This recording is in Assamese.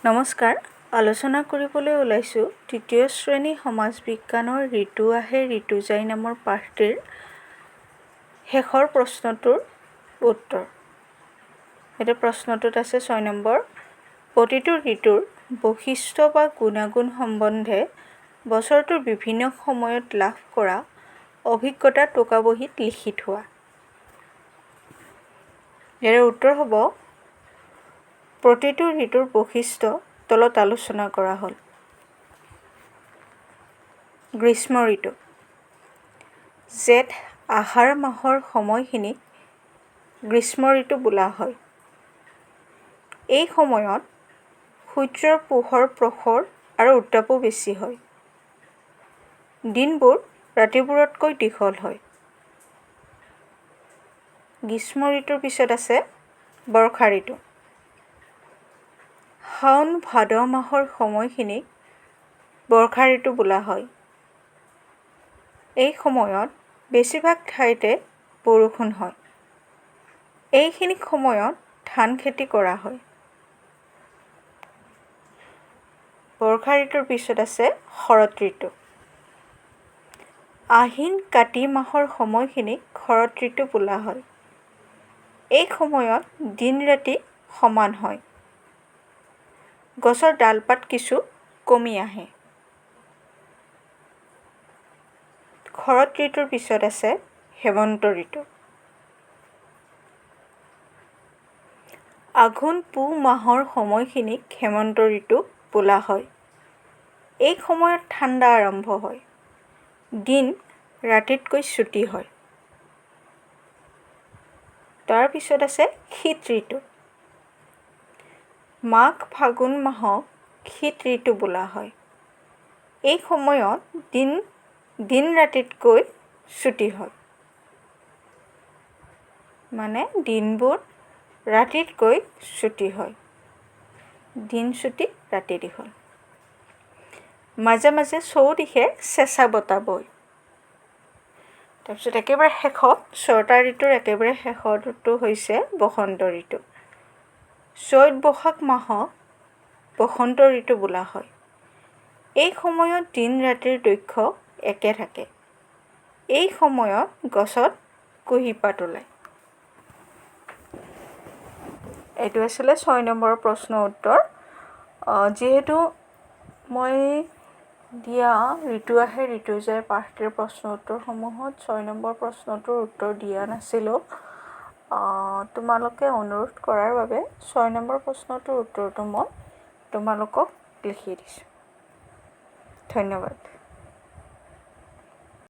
নমস্কাৰ, আলোচনা কৰিবলৈ ওলাইছোঁ তৃতীয় শ্ৰেণী সমাজ বিজ্ঞানৰ ঋতু আহে ঋতু যায় নামৰ পাঠটিৰ শেষৰ প্ৰশ্নটোৰ উত্তৰ। এতিয়া প্ৰশ্নটোত আছে 6 নম্বৰ, প্ৰতিটো ঋতুৰ বৈশিষ্ট্য বা গুণাগুণ সম্বন্ধে বছৰটোৰ বিভিন্ন সময়ত লাভ কৰা অভিজ্ঞতা টোকাবহীত লিখি থোৱা। ইয়াৰ উত্তৰ হ'ব প্ৰতিটো ঋতুৰ বৈশিষ্ট্য তলত আলোচনা কৰা হ'ল। গ্ৰীষ্ম ঋতু, জেঠ আহাৰ মাহৰ সময়খিনিক গ্ৰীষ্ম ঋতু বোলা হয়। এই সময়ত সূৰ্যৰ পোহৰ প্ৰখৰ আৰু উত্তাপো বেছি হয়। দিনবোৰ ৰাতিবোৰতকৈ দীঘল হয়। গ্ৰীষ্ম ঋতুৰ পিছত আছে বৰ্ষা ঋতু। শাওণ ভাদ মাহৰ সময়খিনিক বৰ্ষা ঋতু বোলা হয়। এই সময়ত বেছিভাগ ঠাইতে বৰষুণ হয়। এইখিনি সময়ত ধান খেতি কৰা হয়। বৰ্ষা ঋতুৰ পিছত আছে শৰৎ ঋতু। আহিন কাতি মাহৰ সময়খিনিক শৰৎ ঋতু বোলা হয়। এই সময়ত দিন ৰাতি সমান হয়। গছৰ ডালপাত কিছু কমি আহে। শৰৎ ঋতুৰ পিছত আছে হেমন্ত ঋতু। আঘোণ পুহ মাহৰ সময়খিনিক হেমন্ত ঋতু বোলা হয়। এই সময়ত ঠাণ্ডা আৰম্ভ হয়। দিন ৰাতিতকৈ চুটি হয়। তাৰপিছত আছে শীত ঋতু। মাঘ ফাগুন মাহক শীত ঋতু বোলা হয়। এই সময়ত দিন ৰাতিতকৈ চুটি হয়। মানে দিনবোৰ ৰাতিতকৈ চুটি হয়। দিন চুটি ৰাতি দীঘল। মাজে মাজে চৌদিশে চেঁচা বতাহ বয়। তাৰপিছত একেবাৰে শেষত ছটা ঋতুৰ একেবাৰে শেষৰটো হৈছে বসন্ত ঋতু। চৈত বহাগ মাহক বসন্ত ঋতু বোলা হয়। এই সময়ত দিন ৰাতিৰ দৈৰ্ঘ্য একে থাকে। এই সময়ত গছত কুঁহিপাত ওলায়। এইটো আছিলে 6 নম্বৰৰ প্ৰশ্নৰ উত্তৰ। যিহেতু মই দিয়া ঋতু আহে ঋতু যায় পাঠটিৰ প্ৰশ্ন উত্তৰসমূহত 6 নম্বৰ প্ৰশ্নটোৰ উত্তৰ দিয়া নাছিলোঁ, তোমালোকে অনুৰোধ কৰাৰ বাবে 6 নম্বৰ প্ৰশ্নটোৰ উত্তৰটো মই তোমালোকক লিখি দিছোঁ। ধন্যবাদ।